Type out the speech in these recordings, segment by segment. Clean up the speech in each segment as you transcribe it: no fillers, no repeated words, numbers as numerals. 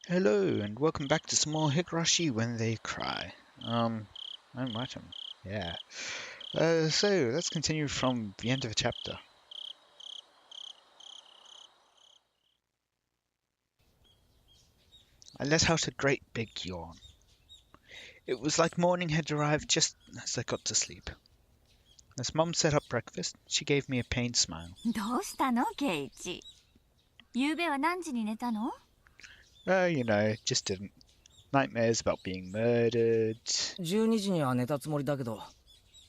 Hello and welcome back to some more Higurashi When They Cry. I'm Martin. Yeah. So let's continue from the end of the chapter. I let out a great big yawn. It was like morning had arrived just as I got to sleep. As Mum set up breakfast, she gave me a pained smile. どうしたのケイチ。昨夜は何時に寝たの？ Just didn't. Nightmares about being murdered. 12時には寝たつもりだけど、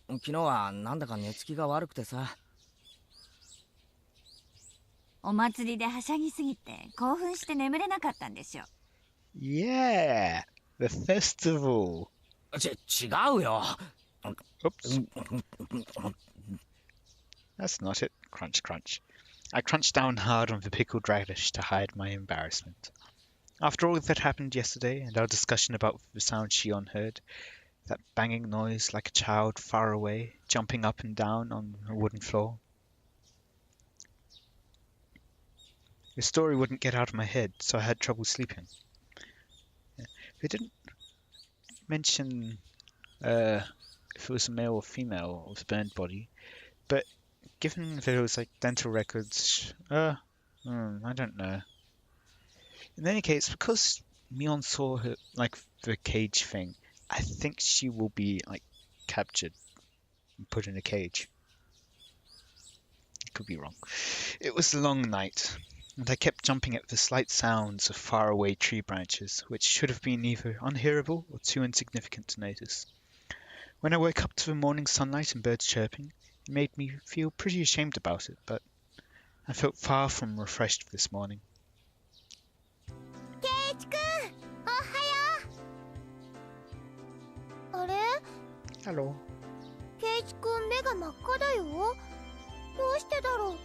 昨日はなんだか寝つきが悪くてさ。お祭りではしゃぎすぎて興奮して眠れなかったんでしょ。Yeah! The festival! 違うよ。Oops. That's not it. Crunch, crunch. I crunched down hard on the pickled radish to hide my embarrassment. After all that happened yesterday and our discussion about the sound Shion heard, that banging noise like a child far away, jumping up and down on a wooden floor. The story wouldn't get out of my head, so I had trouble sleeping. They didn't mention if it was a male or female of the burned body, but given that it was like dental records, I don't know. In any case, because Mion saw her, like, the cage thing, I think she will be, like, captured and put in a cage. Could be wrong. It was a long night, and I kept jumping at the slight sounds of faraway tree branches, which should have been either unhearable or too insignificant to notice. When I woke up to the morning sunlight and birds chirping, it made me feel pretty ashamed about it, but I felt far from refreshed this morning. ケイチくん、おはよう。あれ？ Hello. ケイチくん目が真っ赤だよ。どうしてだろう。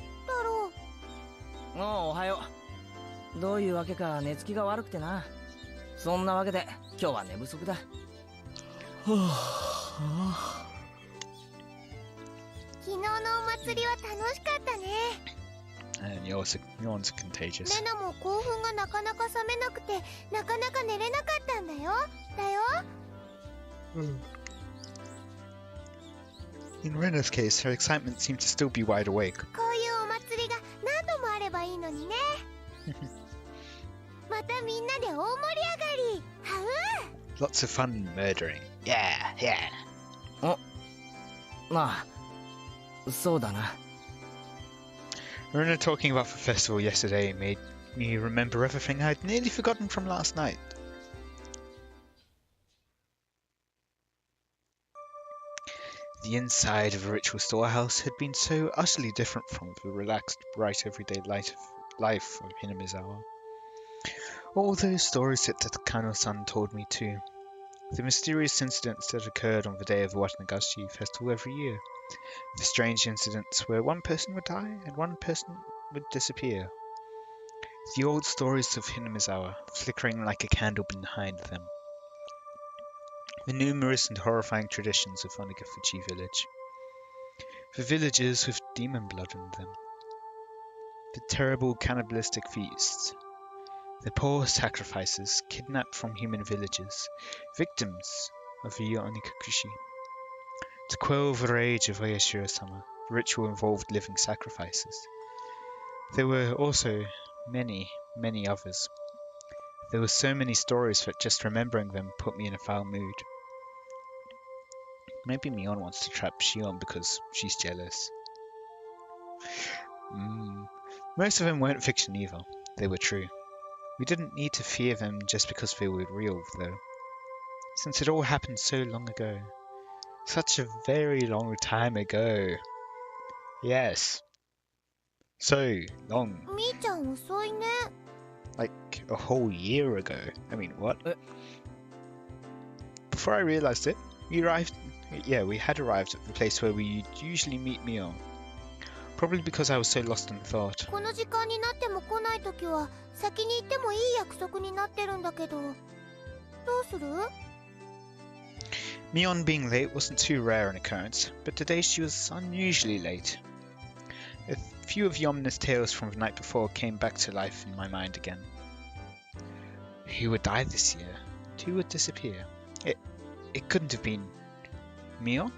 おはよう。どういうわけか寝つきが悪くてな。そんなわけで今日は寝不足だ。昨日のお祭りは楽しかったね。And yours contagious. レナも興奮がなかなか冷めなくて、なかなか寝れなかったんだよ。In Rena's case, her excitement seemed to still be wide awake. こういうお祭りが何度もあればいいのにね。またみんなで大盛り上がり。はう。 Lots of fun murdering. Yeah, yeah. まあ、そうだな。Rena talking about the festival yesterday made me remember everything I'd nearly forgotten from last night. The inside of a ritual storehouse had been so utterly different from the relaxed, bright, everyday life of Hinamizawa. All those stories that Takano-san told me too. The mysterious incidents that occurred on the day of the Watanagashi festival every year. The strange incidents where one person would die and one person would disappear. The old stories of Hinamizawa, flickering like a candle behind them. The numerous and horrifying traditions of Onagafuchi village. The villages with demon blood in them. The terrible cannibalistic feasts. The poor sacrifices kidnapped from human villages, victims of the Onagafuchi. To quell the rage of Oyashiro-sama, the ritual involved living sacrifices. There were also many, many others. There were so many stories that just remembering them put me in a foul mood. Maybe Mion wants to trap Shion because she's jealous. Most of them weren't fiction either. They were true. We didn't need to fear them just because they were real, though. Since it all happened so long ago. Such a very long time ago. Yes. So long. みーちゃん遅いね。 Like a whole year ago. I mean, what? Before I realized it, we had arrived at the place where we usually meet Mion. Probably because I was so lost in thought. この時間になっても来ないときは先に行ってもいい約束になってるんだけど。どうする？ Mion being late wasn't too rare an occurrence, but today she was unusually late. A few of the ominous tales from the night before came back to life in my mind again. who would die this year? Two would disappear. It couldn't have been Mio?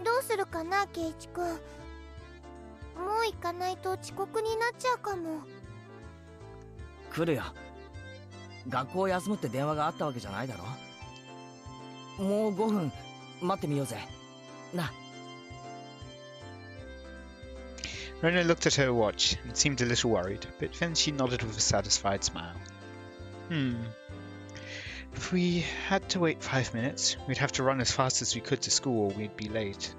どうするかな、ケイチ君。もう行かないと遅刻になっちゃうかも。来るよ。学校休むって電話があったわけじゃないだろ。もう5分待ってみようぜ。な。Rena looked at her watch and seemed a little worried, but then she nodded with a satisfied smile. If we had to wait 5 minutes, we'd have to run as fast as we could to school or we'd be late.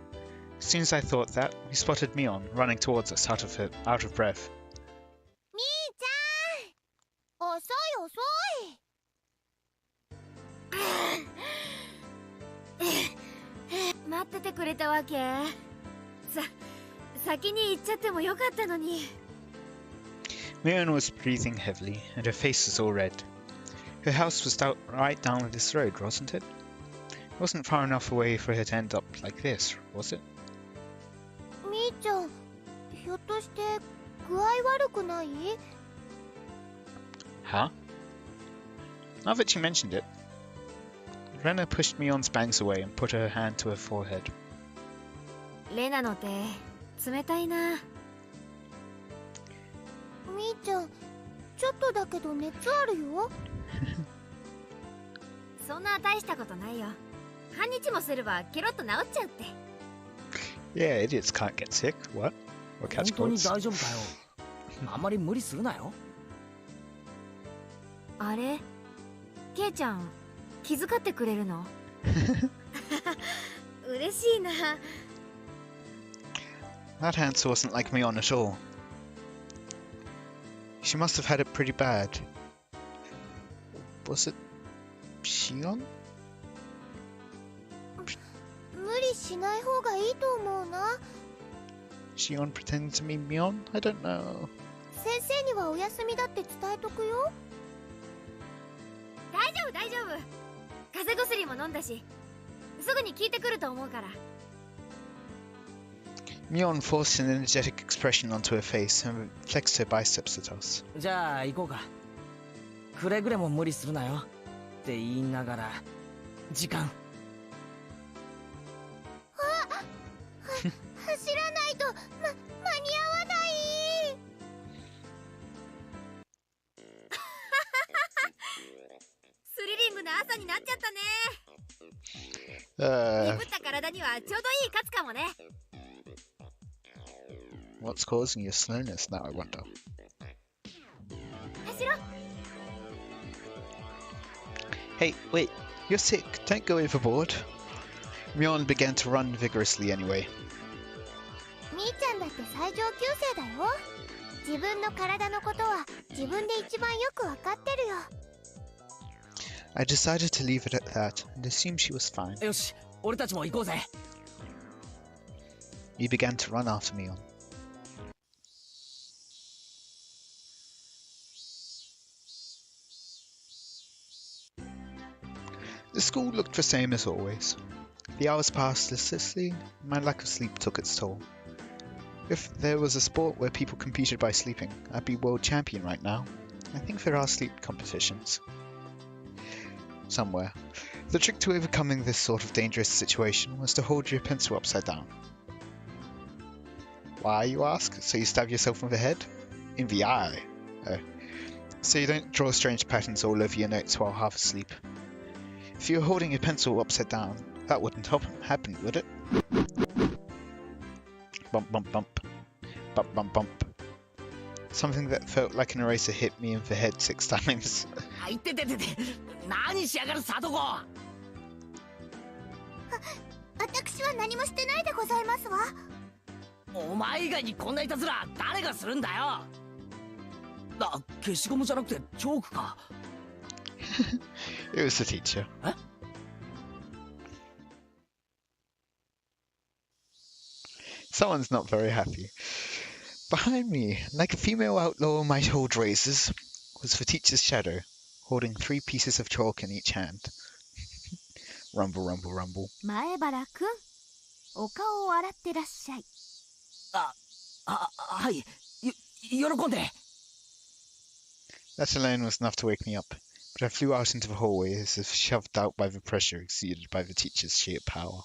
As soon as I thought that, we spotted Mion running towards us out of breath. みーちゃん、遅い遅い。待っててくれたわけ？先に行っちゃってもよかったのに。Mion was breathing heavily, and her face was all red. Her house was right down this road, wasn't it? It wasn't far enough away for her to end up like this, was it? みーちゃん、ひょっとして具合悪くない？ Huh? Now that you mentioned it, Rena pushed Mion's bangs away and put her hand to her forehead. レナの手、冷たいな。みーちゃん、ちょっとだけど熱あるよ。そんな大したことないよ。半日もすればケロッと治っちゃうって。Yeah, idiots can't get sick. What? Or 本 catch 当に colds? 大丈夫かよ。あんまり無理するなよ。あれ？ケイちゃん、気遣ってくれるの？嬉しいな。That answer wasn't like Mion at all. She must have had it pretty bad. Was it Shion? 無理しない方がいいと思うな。Shion pretending to mean Mion? I don't know. 先生にはお休みだって伝えとくよ。大丈夫大丈夫。風邪薬も飲んだし、すぐに効いてくると思うから。Mion forced an energetic expression onto her face and flexed her biceps at us. じゃあ行こうか。くれぐれも無理するなよ。って言いながら時間。走らないと間に合わない。スリリングな朝になっちゃったね。 Uh, 鈍った体にはちょうどいいカツかもね。what's causing your slowness now, I wonder? 走ろう。 Hey, wait, you're sick. Don't go overboard. Mion began to run vigorously anyway. みーちゃんだって最上級生だよ。自分の体のことは自分で一番よくわかってるよ。I decided to leave it at that and assume she was fine. よし、俺たちも行こうぜ。We began to run after Mion. The school looked the same as always. The hours passed listlessly, and my lack of sleep took its toll. If there was a sport where people competed by sleeping, I'd be world champion right now. I think there are sleep competitions. Somewhere. The trick to overcoming this sort of dangerous situation was to hold your pencil upside down. Why, you ask? So you stab yourself in the head? In the eye? Oh. So you don't draw strange patterns all over your notes while half asleep. If you were holding your pencil upside down, that wouldn't happen, would it? Bump, bump, bump. Bump, bump, bump. Something that felt like an eraser hit me in the head 6 times. あ、いってててて、何しやがるサトコ。私は何もしてないでございますわ。お前以外にこんないたずら誰がするんだよ。あ、消しゴムじゃなくてチョークか。It was the teacher. え？ Someone's not very happy. Behind me, like a female outlaw might hold razors, was the teacher's shadow, holding 3 pieces of chalk in each hand. Rumble, rumble, rumble. 前原くん、お顔を洗ってらっしゃい。はい。喜んで。That alone was enough to wake me up, but I flew out into the hallway as if shoved out by the pressure exerted by the teacher's sheer power.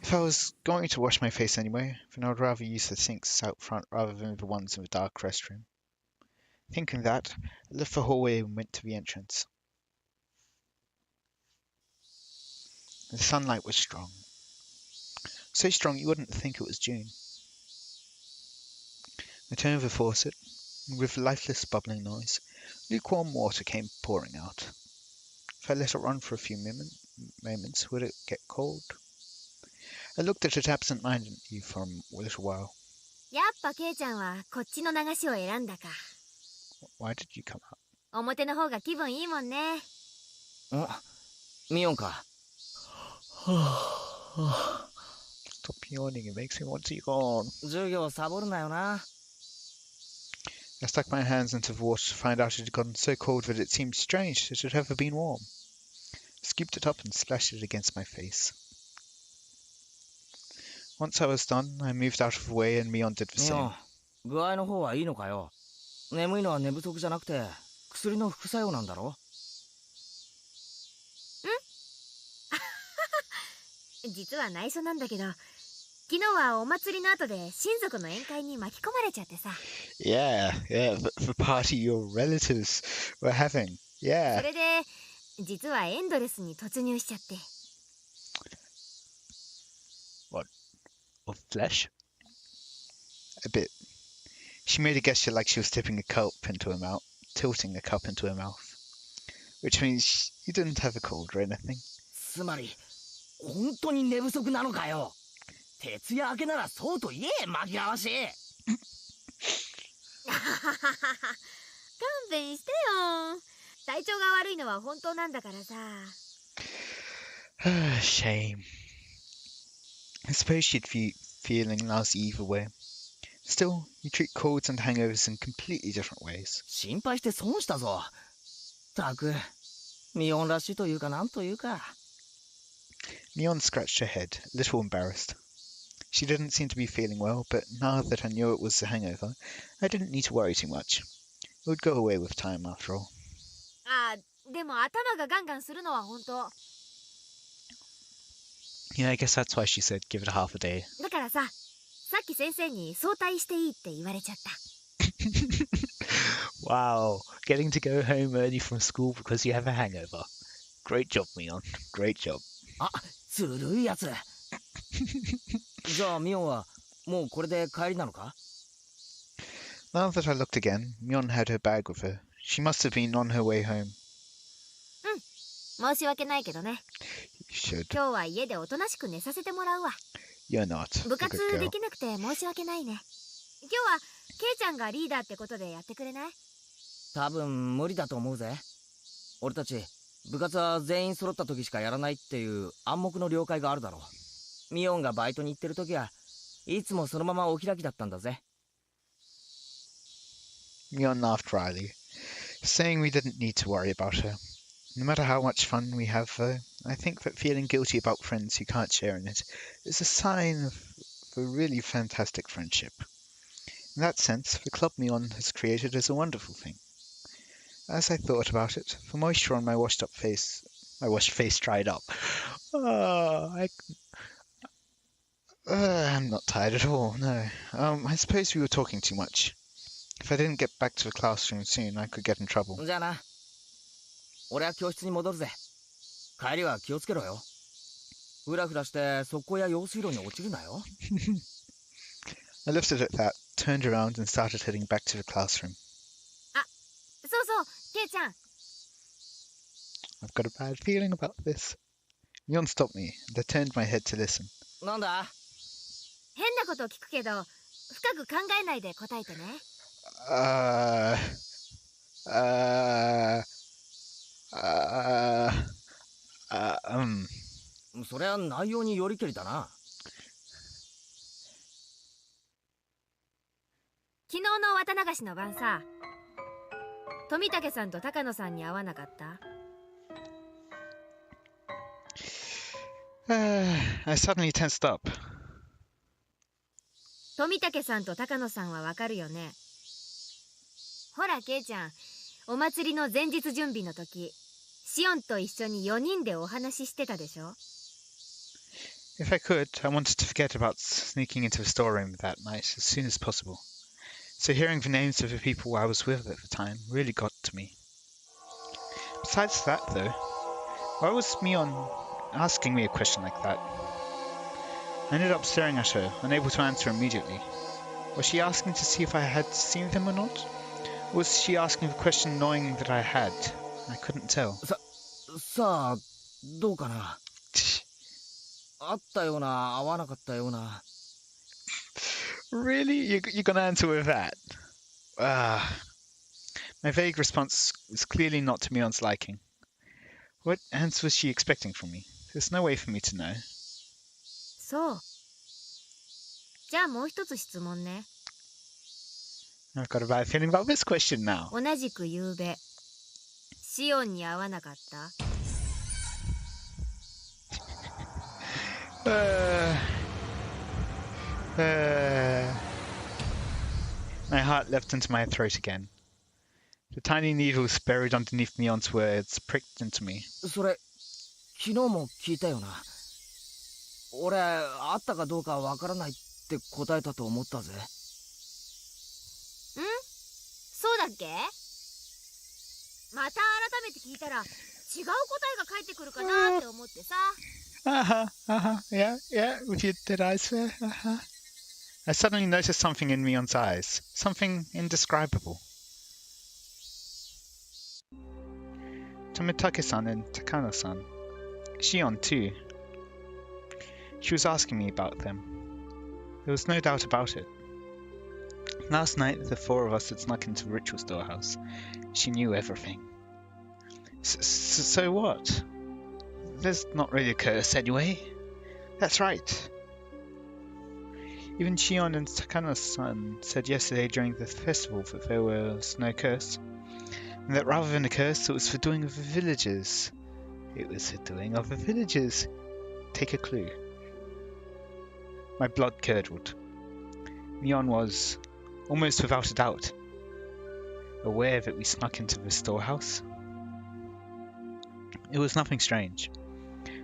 If I was going to wash my face anyway, then I would rather use the sinks out front rather than the ones in the dark restroom. Thinking that, I left the hallway and went to the entrance. The sunlight was strong. So strong you wouldn't think it was June. I turned the faucet, and with a lifeless bubbling noise, lukewarm water came pouring out. If I let it run for a few moments, would it get cold? I looked at it absent-mindedly for a little while. やっぱケイちゃんはこっちの流しを選んだか。 Why did you come out? 表の方が気分いいもんね。ミオンか。 Stop yawning, it makes me want to yawn. 授業サボるなよな。 I stuck my hands into the water to find out it had gotten so cold that it seemed strange that it had ever been warm. I scooped it up and splashed it against my face. Once I was done, I moved out of the way and Mion did the ミオ same. ン、具合の方はいいのかよ。眠いのは寝不足じゃなくて、薬の副作用なんだろ。実は内緒なんだけど、昨日はお祭りの後で親族の宴会に巻き込まれちゃってさ。 Yeah, the party your relatives were having. そ Yeah. れで実はエンドレスに突入しちゃって。 Of flesh? A bit. She made a gesture like she was tilting a cup into her mouth, which means you didn't have a cold or anything. つまり、本当に寝不足なのかよ。徹夜明けならそうと言え、紛らわしい。勘弁してよ。体調が悪いのは本当なんだからさ。 Shame. I suppose she'd be feeling lousy either way. Still, you treat colds and hangovers in completely different ways. 心配して損したぞ。たく、ミオンらしいというかなんというか。 Mion scratched her head, a little embarrassed. She didn't seem to be feeling well, but now that I knew it was a hangover, I didn't need to worry too much. It would go away with time after all. あ、でも頭がガンガンするのは本当。 Yeah, I guess that's why she said give it a half a day. だからさ、さっき先生に早退していいって言われちゃった。 Wow, getting to go home early from school because you have a hangover. Great job, Mion. Great job. あ、ずるいやつ。じゃあミオンはもうこれで帰りなのか？ Now that I looked again, Mion had her bag with her. She must have been on her way home. 申し訳ないけどね。 You should. 今日は家でおとなしく寝させてもらうわ。 You're not. 部 A 活 good で girl. きなくて申し訳ないね。今日はケイちゃんがリーダーってことでやってくれない？多分無理だと思うぜ。俺たち部活は全員揃った時しかやらないっていう暗黙の了解があるだろう。ミオンがバイトに行ってる時はいつもそのままお開きだったんだぜ。 Mion laughed wryly, saying we didn't need to worry about her. No matter how much fun we have, though, I think that feeling guilty about friends who can't share in it is a sign of a really fantastic friendship. In that sense, the club Mion has created is a wonderful thing. As I thought about it, the moisture on my washed face dried up. I'm not tired at all, no. I suppose we were talking too much. If I didn't get back to the classroom soon, I could get in trouble. じゃあな。俺は教室に戻るぜ。帰りは気をつけろよ。ふらふらして側溝や用水路に落ちるなよ。I lifted at that, turned around and started heading back to the classroom. そうそう、ケイちゃん。 I've got a bad feeling about this. Mion stopped me, and I turned my head to listen. なんだ？変なこと聞くけど、深く考えないで答えてね。そりゃ内容によりけりだな。昨日の綿流しの晩さ、富武さんと高野さんに会わなかった？ I suddenly tensed up. 富武さんと高野さんはわかるよね。ほらケイちゃん、お祭りの前日準備の時、シオンと一緒に4人でお話ししてたでしょ。 If I could, I wanted to forget about sneaking into the storeroom that night as soon as possible. So hearing the names of the people I was with at the time really got to me. Besides that, though, why was Mion asking me a question like that? I ended up staring at her, unable to answer immediately. Was she asking to see if I had seen them or not? Or was she asking the question knowing that I had? I couldn't tell. さあ、どうかな。あったような、合わなかったような。Really? You're gonna answer with that? My vague response was clearly not to Mion's liking. What answer was she expecting from me? There's no way for me to know. そう。じゃあもう一つ質問ね。I've got a bad feeling about this question now. 同じく夕べ、シオンに会わなかった？ My heart leapt into my throat again. The tiny needles buried underneath Mion's words pricked into me. それ、昨日も聞いたよな。俺、会ったかどうかわからないって答えたと思ったぜ。そうだっけ？また改めて聞いたら違う答えが返ってくるかなって思ってさ。Yeah, with your dead eyes there. I suddenly noticed something in Mion's eyes. Something indescribable. Tomitake-san and Takano-san. Shion, too. She was asking me about them. There was no doubt about it. Last night, the four of us had snuck into the ritual storehouse. She knew everything. So what? There's not really a curse anyway. That's right. Even Shion and Takano-san said yesterday during the festival that there was no curse. And that rather than a curse, it was the doing of the villagers. It was the doing of the villagers. Take a clue. My blood curdled. Mion was, almost without a doubt, aware that we snuck into the storehouse. It was nothing strange.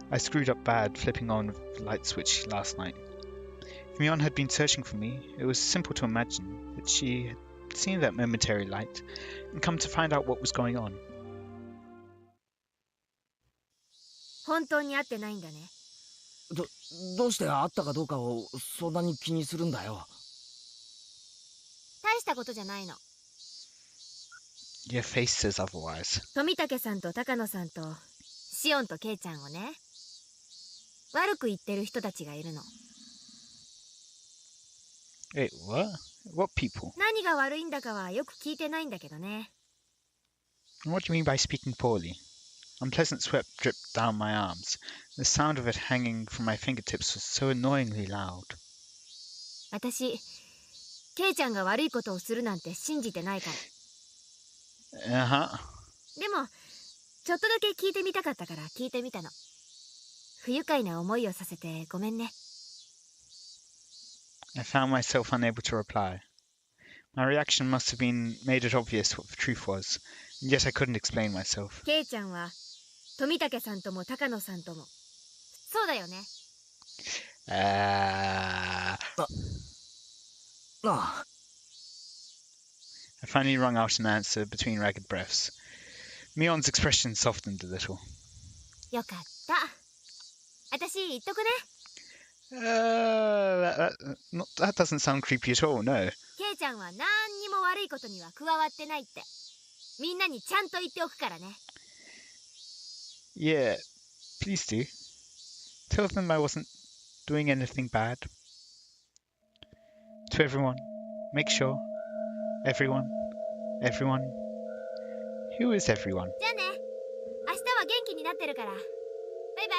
I screwed up bad flipping on the light switch last night. If Mion had been searching for me, it was simple to imagine that she had seen that momentary light and come to find out what was going on. 本当に会ってないんだね。どうして会ったかどうかをそんなに気にするんだよ。大したことじゃないの。Your face says otherwise. 富武さんと高野さんとシオンとケイちゃんをね、悪く言ってる人たちがいるの。Wait, what? What people? 何が悪いんだかはよく聞いてないんだけどね。What do you mean by speaking poorly? Unpleasant sweat dripped down my arms. The sound of it hanging from my fingertips was so annoyingly loud. 私、ケイちゃんが悪いことをするなんて信じてないから。でも、ちょっとだけ聞いてみたかったから聞いてみたの。不愉快な思いをさせてごめんね。I found myself unable to reply. My reaction must have made it obvious what the truth was, and yet I couldn't explain myself. ケイちゃんは富武さんとも高野さんともそうだよね。ああ。I finally wrung out an answer between ragged breaths. Mion's expression softened a little. よかった。私言っとくね。That doesn't sound creepy at all, no. ケイちゃんは何にも悪いことには加わってないって。みんなにちゃんと言っておくからね。Yeah, please do. Tell them I wasn't doing anything bad. To everyone, make sure. Everyone. Who is everyone? じゃあね。明日は元気になってるから。バイバイ。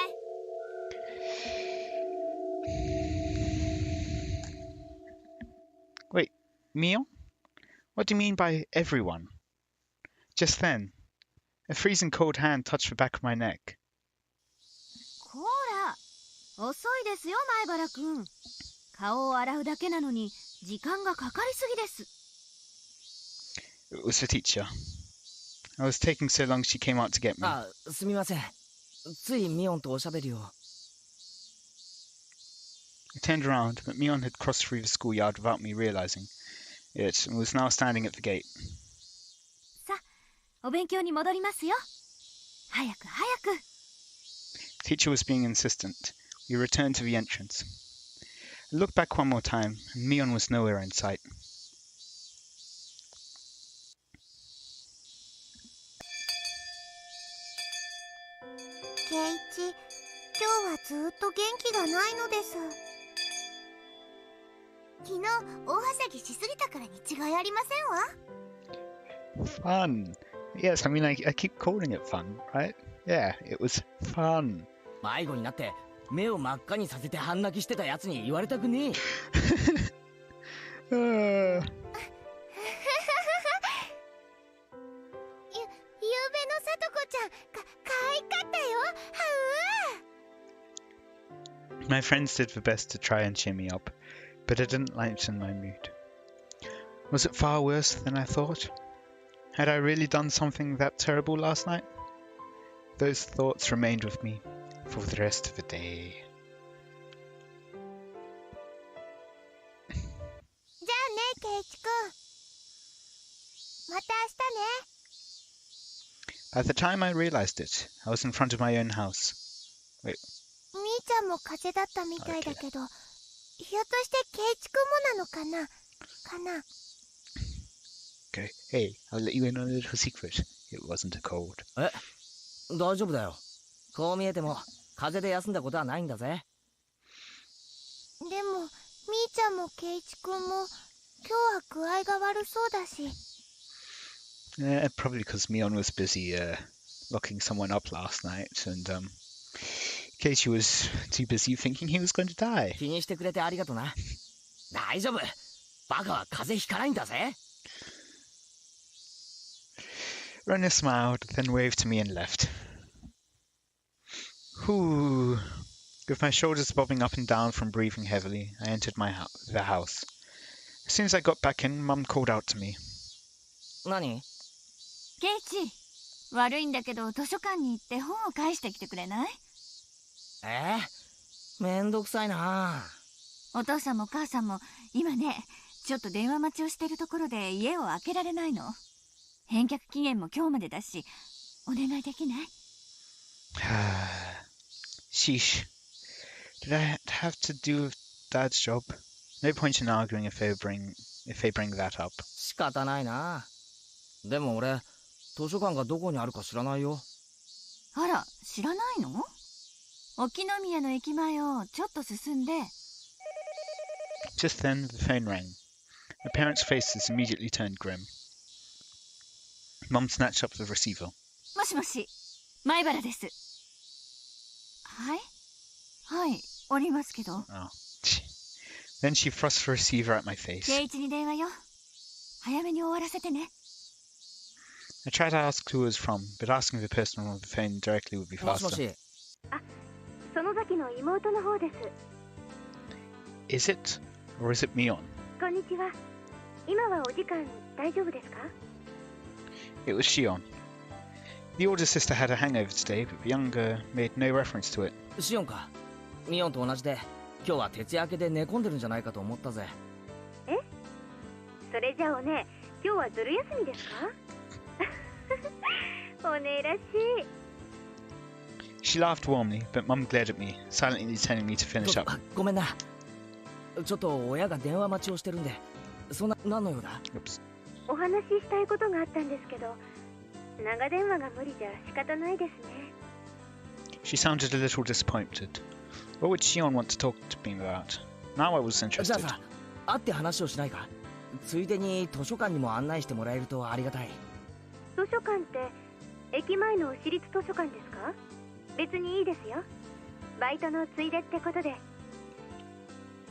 Wait, Mion? What do you mean by everyone? Just then, a freezing cold hand touched the back of my neck. こら、遅いですよ前原くん。顔を洗うだけなのに時間がかかりすぎです。It was the teacher. I was taking so long she came out to get me. あ、すみません。ついミオンとおしゃべりを。I turned around, but Mion had crossed through the schoolyard without me realizing it and was now standing at the gate. さあ、お勉強に戻りますよ。早く早く。The teacher was being insistent. We returned to the entrance. I looked back one more time, and Mion was nowhere in sight. ケイチ、今日はずっと元気がないのです。昨日大はしゃぎしすぎたからに違いありませんわ。 Fun! Yes, I mean, I keep calling it fun, right? Yeah, it was fun. 迷子になって目を真っ赤にさせて半泣きしてたやつに言われたくねえ。Uh, ゆうべのさとこちゃん可愛かったよ。はう。 my friends did their best to try and cheer me up, but it didn't lighten my mood. Was it far worse than I thought? Had I really done something that terrible last night? Those thoughts remained with me for the rest of the day. じゃあね、ケイチくん。また明日ね。 By the time I realized it, I was in front of my own house. Wait, みーちゃんも風邪だったみたいだけど、ひょっとしてケイチくんもなのかなokay. Hey, I'll let you in on a little secret. It wasn't a cold. え、大丈夫だよ。こう見えても風邪で休んだことはないんだぜ。でもみーちゃんもケイチくんも今日は具合が悪そうだし。 Probably because Mion was busy locking someone up last night, and Casey was too busy thinking he was going to die. 気にしてくれてありがとな。大丈夫。バカは風邪ひかないんだぜ。Runner smiled, then waved to me and left. Whew. With my shoulders bobbing up and down from breathing heavily, I entered the house. As soon as I got back in, Mum called out to me. 何？ケイチ、悪いんだけど図書館に行って本を返してきてくれない？めんどくさいな。お父さんも母さんも今ね、ちょっと電話待ちをしてるところで家を開けられないの。返却期限も今日までだし、お願いできない？ Sheesh. Did I have to do Dad's job? No point in arguing if they bring that up. 仕方ないな。でも俺、図書館がどこにあるか知らないよ。あら、知らないの？沖宮の駅前をちょっと進んで。 Just then, the phone rang. My parents' faces immediately turned grim. Mum snatched up the receiver. もしもし、前原です。はいはい、おりますけど。Oh. Then she thrust the receiver at my face. 圭一に電話よ。早めに終わらせてね。I tried to ask who it was from, but asking the person on the phone directly would be もしも faster. し。園崎の妹の方です。 Is it? Or is it Mion? こんにちは。今はお時間大丈夫ですか？ It was Shion. The older sister had a hangover today, but the younger made no reference to it. シオンか。ミオンと同じで、今日は徹夜明けで寝込んでるんじゃないかと思ったぜ。え？それじゃあおね、今日はずる休みですか？おねらしい。 She laughed warmly, but Mum glared at me, silently telling me to finish up. ごめんな。ちょっと親が電話待ちをしてるんで、そんな、何の用だ？ Oops. お話ししたいことがあったんですけど、長電話が無理じゃ仕方ないですね。 She sounded a little disappointed. What would Shion want to talk to me about? Now I was じゃあ interested. さ、会って話をしないか？ついでに図書館にも案内してもらえるとありがたい。図書館って駅前の私立図書館ですか？別にいいですよ。バイトのついでってことで。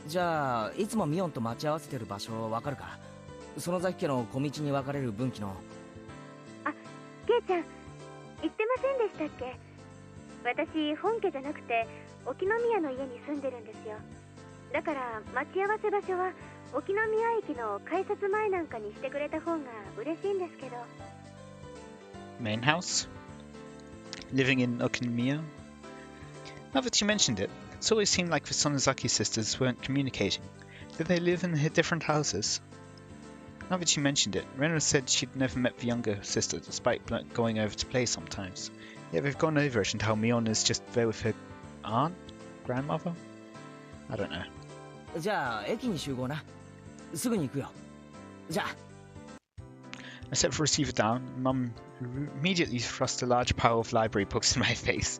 じゃあいつもミオンと待ち合わせてる場所わかるか？園崎家の小道に分かれる分岐の。あ、ケイちゃん言ってませんでしたっけ？私本家じゃなくて沖宮の家に住んでるんですよ。だから待ち合わせ場所は沖宮駅の改札前なんかにしてくれた方が嬉しいんですけど。 Main house? Living in Okamiya? Now that you mentioned it, it's always seemed like the Sonozaki sisters weren't communicating. Did they live in different houses? Now that you mentioned it, Rena said she'd never met the younger sister despite going over to play sometimes. Yet they've gone over it and how Mion is just there with her aunt? Grandmother? I don't know. じゃあ駅に集合な。すぐに行くよ。じゃあ。I set the receiver down, and Mum immediately thrust a large pile of library books in my face.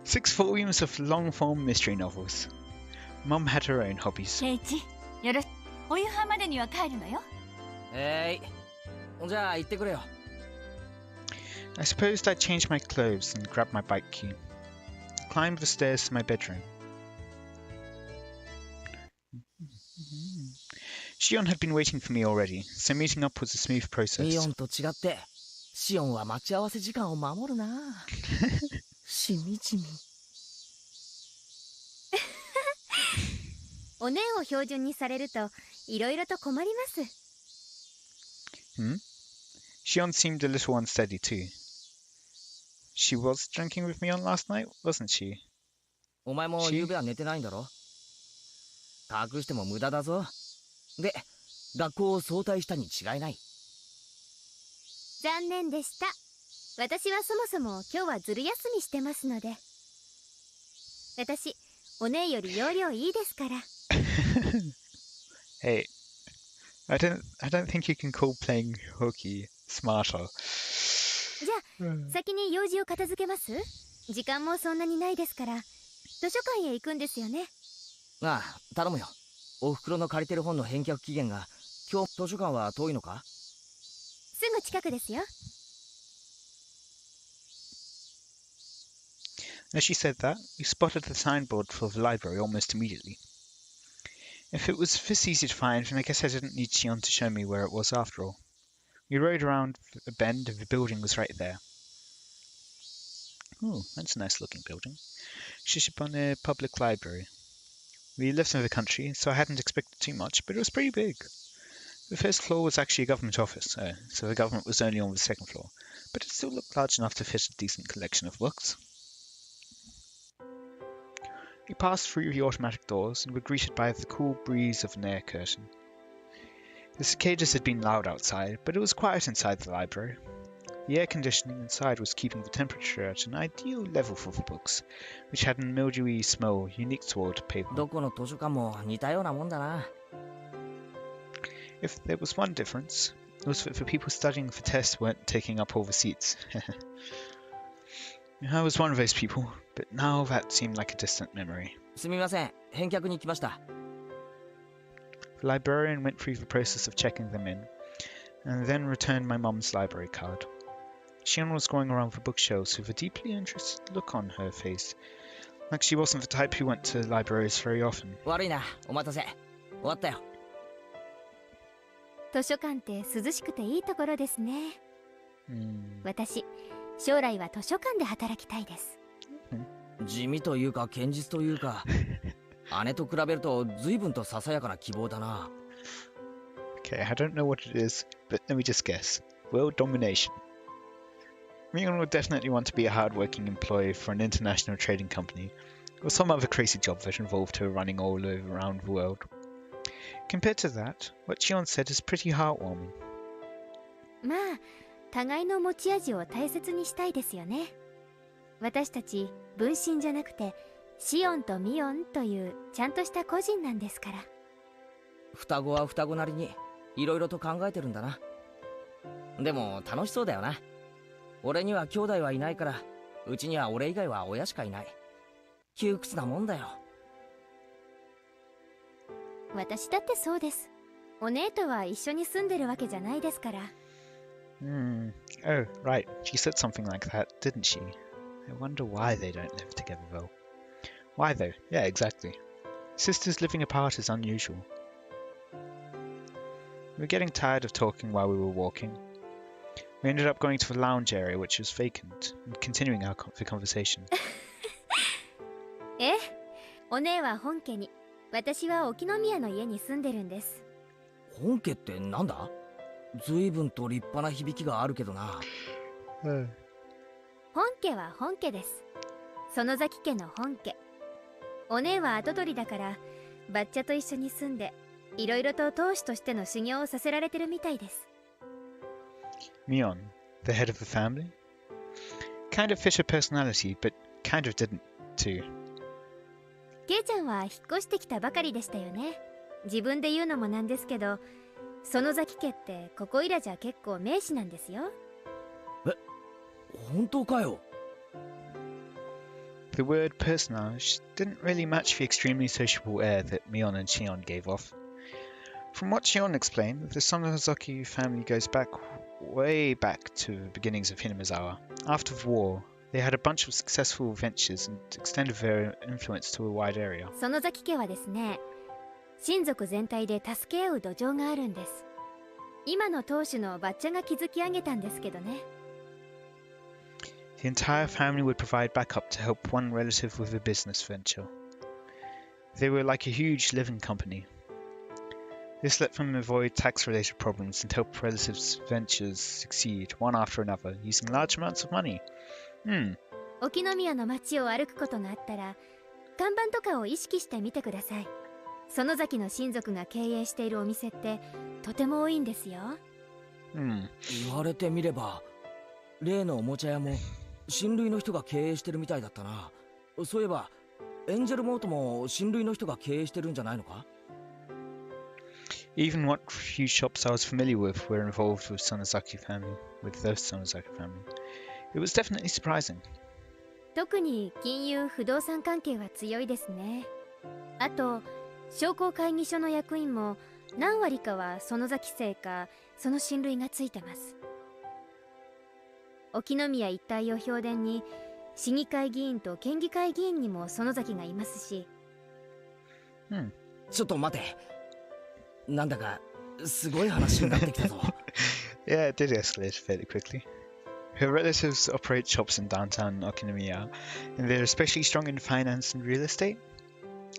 6 volumes of long-form mystery novels. Mum had her own hobbies. ケイチ、よろしお夕飯までには帰るのよ。じゃあ行ってくれよ。I supposed I'd change my clothes and grab my bike key. Climbed the stairs to my bedroom. Shion had been waiting for me already, so meeting up was a smooth process. ミオンと違って、シオンは待ち合わせ時間を守るな。しみじみ。お姉を標準にされるといろいろと困ります。Shion seemed a little unsteady too. She was drinking with me on last night, wasn't she? お前も夕べは寝てないんだろ。隠しても無駄だぞ。で、学校を早退したに違いない。残念でした。私はそもそも今日はずる休みしてますので。私、お姉より容量いいですから。Hey, I don't think you can call playing hooky smarter. じゃあ、先に用事を片付けます？時間もそんなにないですから。図書館へ行くんですよね。ああ、頼むよ。おふくろの借りてる本の返却期限が、今日図書館は遠いのか？すぐ近くですよ。As she said that, we spotted the signboard for the library almost immediately. If it was this easy to find, then I guess I didn't need Shion to show me where it was after all. We rode around a bend and the building was right there. Oh, that's a nice looking building. Shishibane Public Library. We lived in the country, so I hadn't expected too much, but it was pretty big. The first floor was actually a government office, so the government was only on the second floor, but it still looked large enough to fit a decent collection of books. We passed through the automatic doors and were greeted by the cool breeze of an air curtain. The cicadas had been loud outside, but it was quiet inside the library. The air conditioning inside was keeping the temperature at an ideal level for the books, which had a mildewy smell unique to old paper. どこの図書館も似たようなもんだな。If there was one difference, it was that the people studying for tests weren't taking up all the seats. I was one of those people, but now that seemed like a distant memory. すみません、返却に来ました。The librarian went through the process of checking them in, and then returned my mum's library card. Shion was going around the bookshelves with a deeply interested look on her face, like she wasn't the type who went to libraries very often. 悪いな、お待たせ。終わったよ。図書館って涼しくていいところですね。私、将来は図書館で働きたいです。地味というか堅実というか、姉と比べると随分とささやかな希望だな。Okay, I don't know what it is, but let me just guess. World domination. Mion would definitely want to be a hard-working employee for an international trading company, or some other crazy job that involved her running all over around the world. Compared to that, what Shion said is pretty heartwarming. まあ、互いの持ち味を大切にしたいですよね。私たち分身じゃなくてシオンとミオンというちゃんとした個人なんですから。双子は双子なりにいろいろと考えてるんだな。でも楽しそうだよな。俺には兄弟はいないから、うちには俺以外は親しかいない。窮屈なもんだよ。私だってそうです。お姉とは一緒に住んでるわけじゃないですから。Oh, right. She said something like that, didn't she? I wonder why they don't live together, though. Why, though? Yeah, exactly. Sisters living apart is unusual. We were getting tired of talking while we were walking. We ended up going to the lounge area, which was vacant, and continuing the conversation. え、お姉は本家に、私は沖宮の家に住んでるんです。本家ってなんだ？随分と立派な響きがあるけどな。Oh. 本家は本家です。園崎家の本家。お姉は跡取りだからバッチャと一緒に住んでいろいろと当主としての修行をさせられてるみたいです。Mion, the head of the family? Kind of fit her personality, but kind of didn't, too. ケイちゃんは引っ越してきたばかりでしたよね。自分で言うのもなんですけど、園崎家ってここいらじゃ結構名士なんですよ。え、本当かよ。The word personage didn't really match the extremely sociable air that Mion and Shion gave off. From what Shion explained, the Sonozaki family goes way back to the beginnings of Hinamizawa. After the war, they had a bunch of successful ventures and extended their influence to a wide area. 園崎家はですね、親族全体で助け合う土壌があるんです。今の当主のバッチャが築き上げたんですけどね。The entire family would provide backup to help one relative with a business venture. They were like a huge living company. This let them avoid tax-related problems and help relatives' ventures succeed one after another, using large amounts of money. 沖宮の街を歩くことがあったら、看板とかを意識してみてください。園崎の親族が経営しているお店ってとても多いんですよ。言われてみれば、例のおもちゃ屋も親類の人が経営してるみたいだったな。そういえばエンジェルモートも親類の人が経営してるんじゃないのか？ Even what few shops I was familiar with were involved with Sonozaki family, with the Sonozaki family. It was definitely surprising. 特に金融不動産関係は強いですね。あと商工会議所の役員も何割かは園崎姓かその親類がついてます。沖宮一帯を評伝に市議会議員と県議会議員にも園崎がいますし。ちょっと待て。なんだかすごい話になってきたぞ。Yeah, it did escalate fairly quickly. Her relatives operate shops in downtown Okinawa, and they're especially strong in finance and real estate.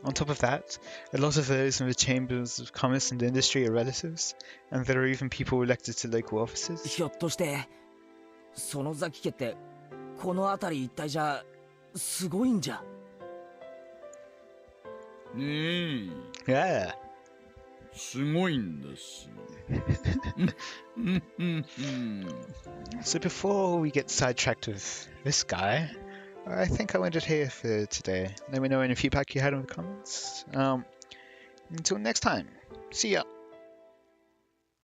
On top of that, a lot of those in the chambers of commerce and industry are relatives, and there are even people elected to local offices. ひょっとして園崎家ってこの辺り一帯じゃすごいんじゃ。Yeah. すごいんです。So before we get sidetracked with this guy, I think I went it here for today. Let me know any feedback you had in the comments. Until next time, see ya.